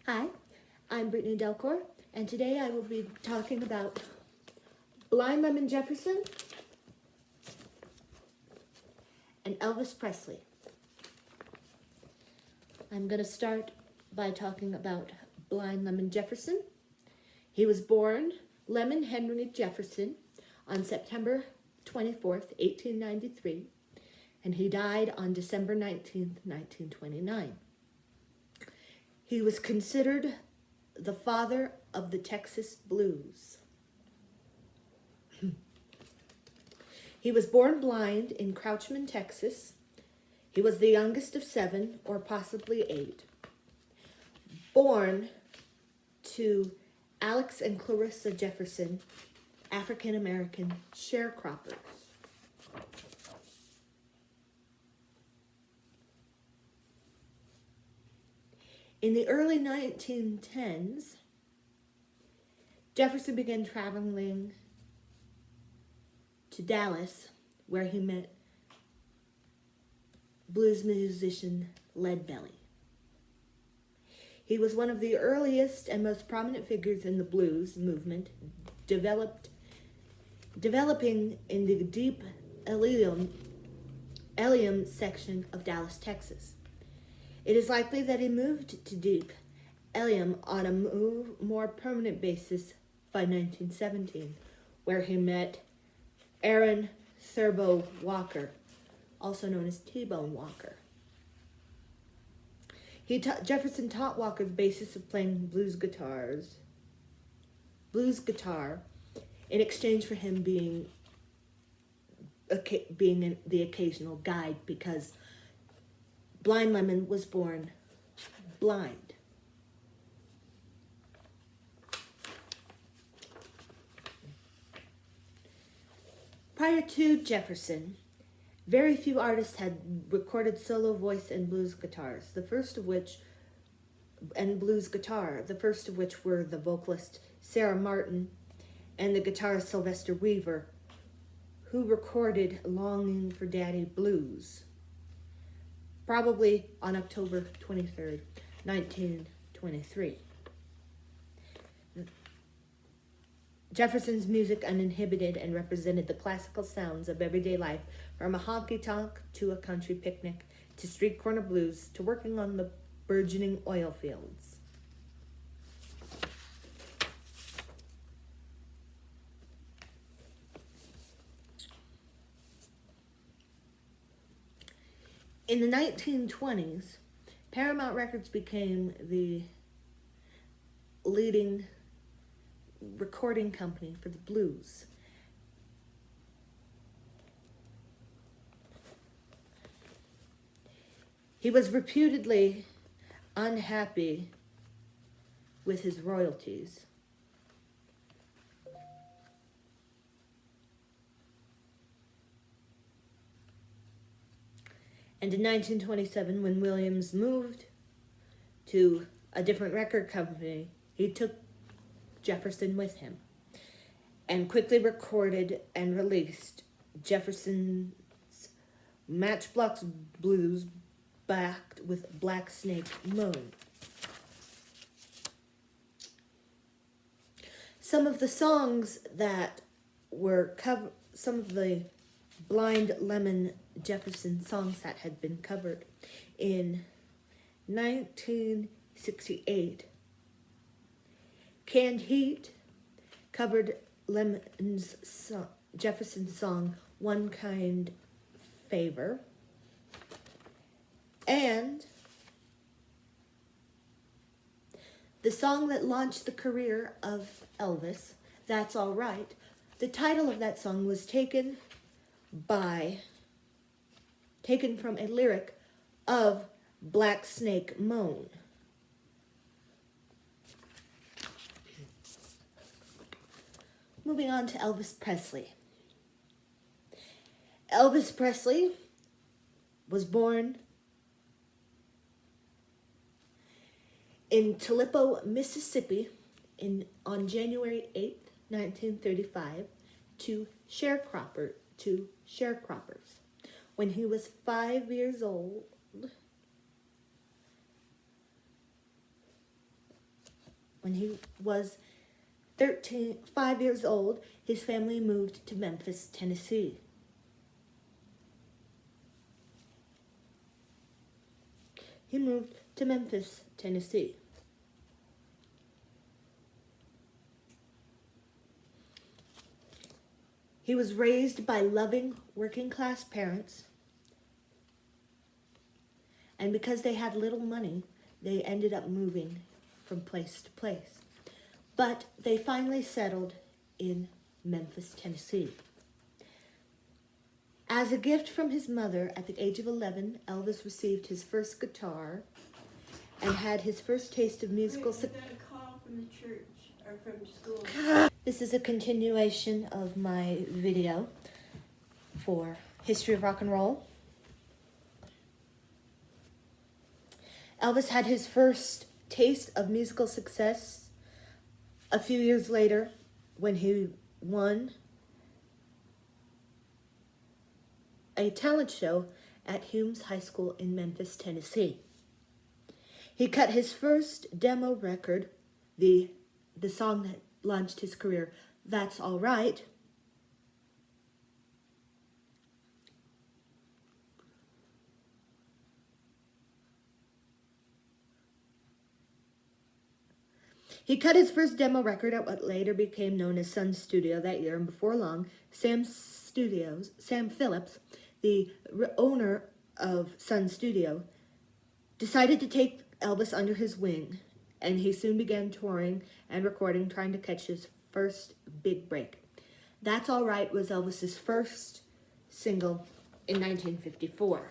Hi, I'm Brittany Delcor, and today I will be talking about Blind Lemon Jefferson and Elvis Presley. I'm going to start by talking about Blind Lemon Jefferson. He was born Lemon Henry Jefferson on September 24th, 1893, and he died on December 19th, 1929. He was considered the father of the Texas blues. He was born blind in Crouchman, Texas. He was the youngest of 7 or possibly 8. Born to Alex and Clarissa Jefferson, African-American sharecroppers. In the early 1910s, Jefferson began traveling to Dallas, where he met blues musician Leadbelly. He was one of the earliest and most prominent figures in the blues movement, developing in the deep Elim section of Dallas, Texas. It is likely that he moved to deep Elim on a more permanent basis by 1917, where he met Aaron Thurbo Walker, also known as T-Bone Walker. Jefferson taught Walker the basis of playing blues guitar, in exchange for him being the occasional guide, because Blind Lemon was born blind. Prior to Jefferson, very few artists had recorded solo voice and blues guitars, the first of which were the vocalist Sarah Martin and the guitarist Sylvester Weaver, who recorded Longing for Daddy Blues, probably on October 23rd, 1923. Jefferson's music uninhibited and represented the classical sounds of everyday life, from a honky-tonk to a country picnic to street corner blues to working on the burgeoning oil fields. In the 1920s, Paramount Records became the leading recording company for the blues. He was reputedly unhappy with his royalties. And in 1927, when Williams moved to a different record company, he took Jefferson with him and quickly recorded and released Jefferson's Matchbox Blues backed with Black Snake Moan. Some of the songs that were some of the Blind Lemon Jefferson songs that had been covered in 1968. Canned Heat covered Jefferson's song One Kind Favor. And the song that launched the career of Elvis, That's All Right, the title of that song was taken from a lyric of Black Snake Moan. Moving on to Elvis Presley. Elvis Presley was born in Tupelo, Mississippi on January 8th, 1935, to sharecroppers. When he was 5 years old, When he was 5 years old, his family moved to Memphis, Tennessee. He moved to Memphis, Tennessee. He was raised by loving working-class parents, and because they had little money, they ended up moving from place to place. But they finally settled in Memphis, Tennessee. As a gift from his mother, at the age of 11, Elvis received his first guitar and had his first taste of musical success. Was that a call from the church or from school? This is a continuation of my video for History of Rock and Roll. Elvis had his first taste of musical success a few years later when he won a talent show at Humes High School in Memphis, Tennessee. He cut his first demo record, the song that launched his career, That's All Right. He cut his first demo record at what later became known as Sun Studio that year, and before long, Sam Phillips, the owner of Sun Studio, decided to take Elvis under his wing, and he soon began touring and recording, trying to catch his first big break. That's All Right was Elvis's first single in 1954.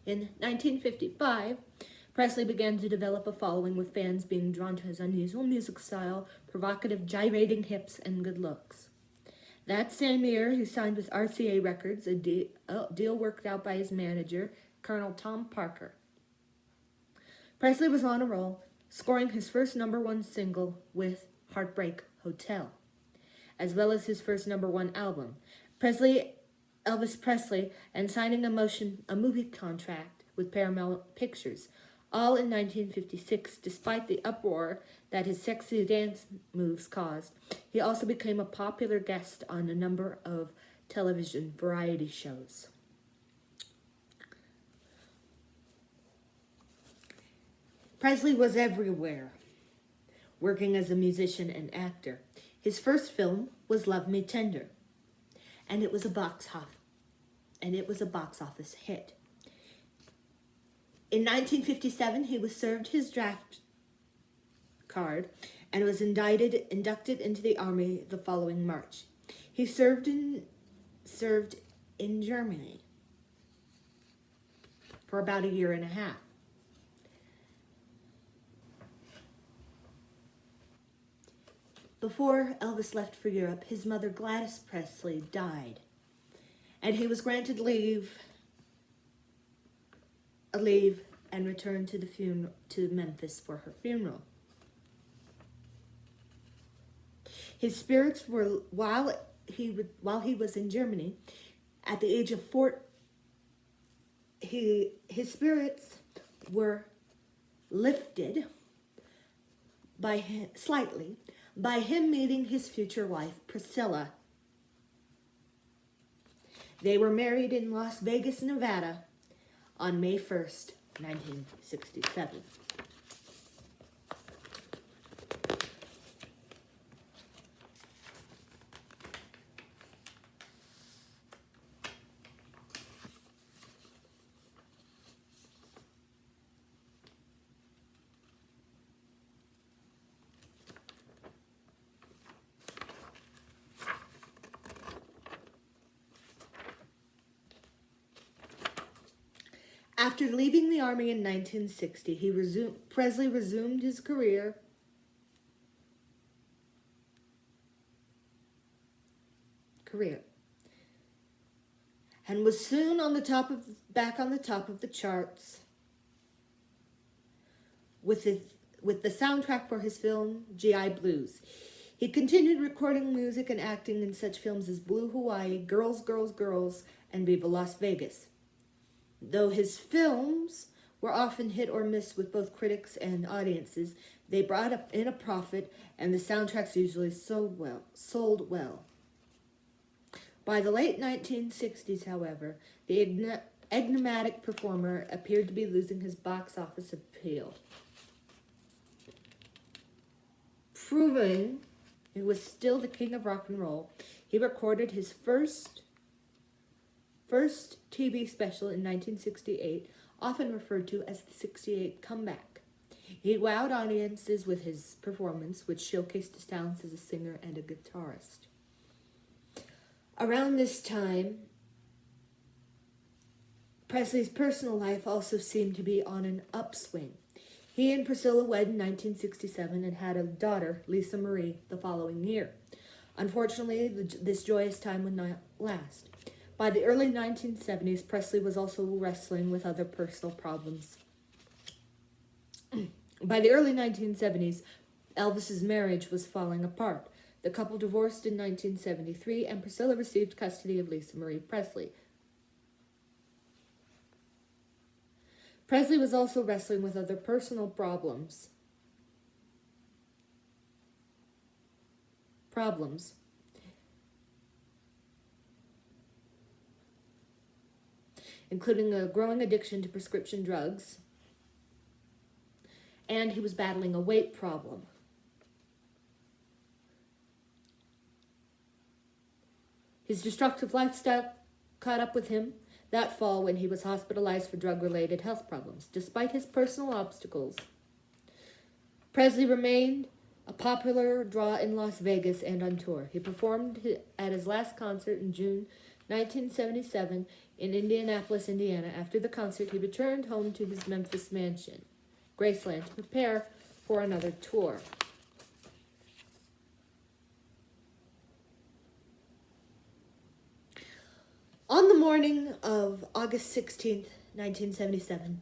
In 1955, Presley began to develop a following, with fans being drawn to his unusual music style, provocative gyrating hips, and good looks. That same year, he signed with RCA Records, a deal worked out by his manager, Colonel Tom Parker. Presley was on a roll, scoring his first #1 single with Heartbreak Hotel, as well as his first #1 album. Elvis Presley, and signing a movie contract with Paramount Pictures, all in 1956, despite the uproar that his sexy dance moves caused. He also became a popular guest on a number of television variety shows. Presley was everywhere, working as a musician and actor. His first film was Love Me Tender, and it was a box office hit. In 1957, he was served his draft card and was inducted into the Army the following March. He served in Germany for about a year and a half. Before Elvis left for Europe, his mother Gladys Presley died, and he was granted leave and returned to Memphis for her funeral. His spirits were, while he was in Germany, at the age of 4, his spirits were lifted slightly by him meeting his future wife, Priscilla. They were married in Las Vegas, Nevada, on May 1st, 1967. After leaving the Army in 1960, Presley resumed his career and was soon back on the top of the charts with the soundtrack for his film G.I. Blues. He continued recording music and acting in such films as Blue Hawaii, Girls, Girls, Girls, and Viva Las Vegas. Though his films were often hit or miss with both critics and audiences, they brought in a profit, and the soundtracks usually sold well. By the late 1960s, however, the enigmatic performer appeared to be losing his box office appeal. Proving he was still the king of rock and roll, he recorded his first TV special in 1968, often referred to as the 68 Comeback. He wowed audiences with his performance, which showcased his talents as a singer and a guitarist. Around this time, Presley's personal life also seemed to be on an upswing. He and Priscilla wed in 1967 and had a daughter, Lisa Marie, the following year. Unfortunately, this joyous time would not last. By the early 1970s, Presley was also wrestling with other personal problems. By the early 1970s, Elvis's marriage was falling apart. The couple divorced in 1973, and Priscilla received custody of Lisa Marie Presley. Presley was also wrestling with other personal problems. Including a growing addiction to prescription drugs, and he was battling a weight problem. His destructive lifestyle caught up with him that fall when he was hospitalized for drug-related health problems. Despite his personal obstacles, Presley remained a popular draw in Las Vegas and on tour. He performed at his last concert in June 1977 in Indianapolis, Indiana. After the concert, he returned home to his Memphis mansion, Graceland, to prepare for another tour. On the morning of August 16th, 1977,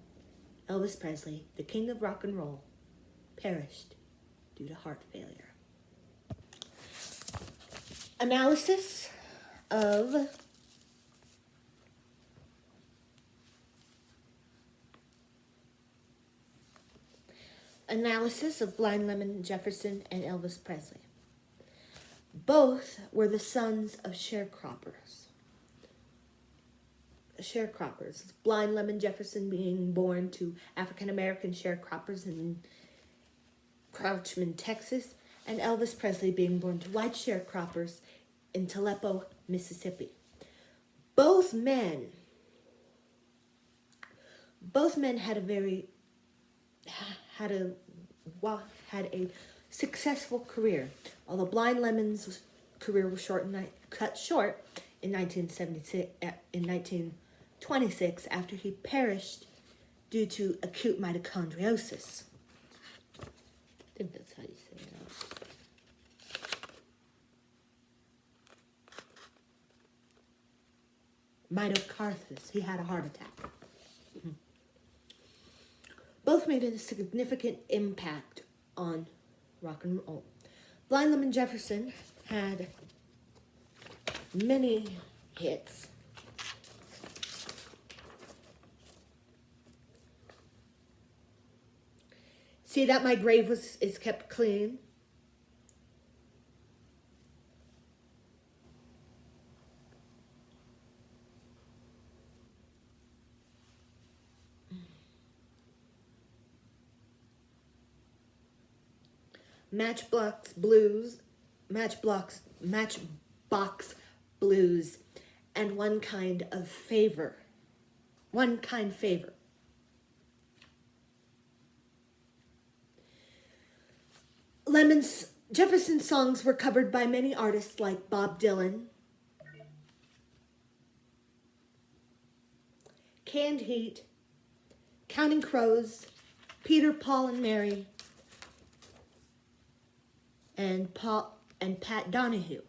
Elvis Presley, the king of rock and roll, perished due to heart failure. Analysis of Blind Lemon Jefferson and Elvis Presley. Both were the sons of sharecroppers. Blind Lemon Jefferson being born to African-American sharecroppers in Crouchman, Texas, and Elvis Presley being born to white sharecroppers in Aleppo, Mississippi. Both men had a successful career, although Blind Lemon's career was cut short in 1926 after he perished due to acute mitochondriosis. I think that's how you say it. Myocarditis. He had a heart attack. Both made a significant impact on rock and roll. Blind Lemon Jefferson had many hits. See that my grave is kept clean? Matchbox Blues, and One Kind Favor. Jefferson's songs were covered by many artists like Bob Dylan, Canned Heat, Counting Crows, Peter, Paul, and Mary, and Pat Donahue.